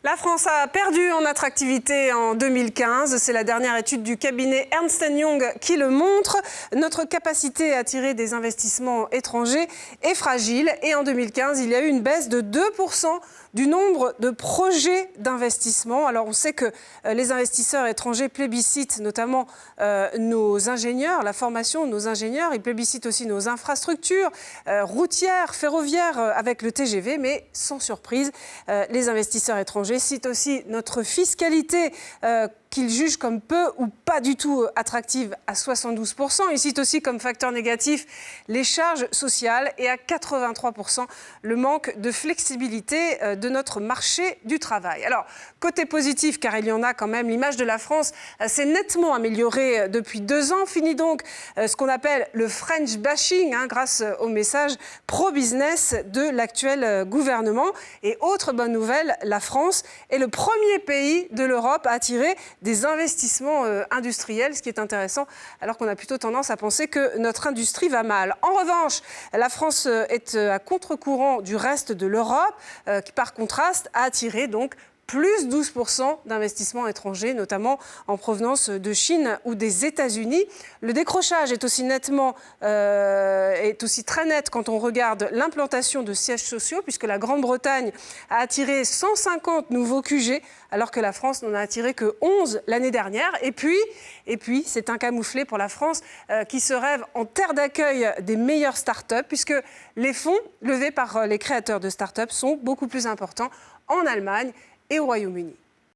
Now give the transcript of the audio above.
La France a perdu en attractivité en 2015. C'est la dernière étude du cabinet Ernst & Young qui le montre. Notre capacité à attirer des investissements étrangers est fragile. Et en 2015, il y a eu une baisse de 2% du nombre de projets d'investissement. Alors on sait que les investisseurs étrangers plébiscitent notamment nos ingénieurs, la formation de nos ingénieurs. Ils plébiscitent aussi nos infrastructures routières, ferroviaires avec le TGV. Mais sans surprise, les investisseurs étrangers citent aussi notre fiscalité qu'ils jugent comme peu ou pas du tout attractive à 72%. Ils citent aussi comme facteur négatif les charges sociales et à 83% le manque de flexibilité de notre marché du travail. Alors, côté positif, car il y en a quand même, l'image de la France s'est nettement améliorée depuis 2 ans. Fini donc ce qu'on appelle le French bashing, grâce au message pro-business de l'actuel gouvernement. Et autre bonne nouvelle, la France est le premier pays de l'Europe à attirer des investissements industriels, ce qui est intéressant, alors qu'on a plutôt tendance à penser que notre industrie va mal. En revanche, la France est à contre-courant du reste de l'Europe, qui par contraste a attiré donc plus 12% d'investissements étrangers, notamment en provenance de Chine ou des États-Unis. Le décrochage est aussi très net quand on regarde l'implantation de sièges sociaux, puisque la Grande-Bretagne a attiré 150 nouveaux QG, alors que la France n'en a attiré que 11 l'année dernière. Et puis c'est un camouflet pour la France qui se rêve en terre d'accueil des meilleures start-up, puisque les fonds levés par les créateurs de start-up sont beaucoup plus importants en Allemagne et au Royaume-Uni.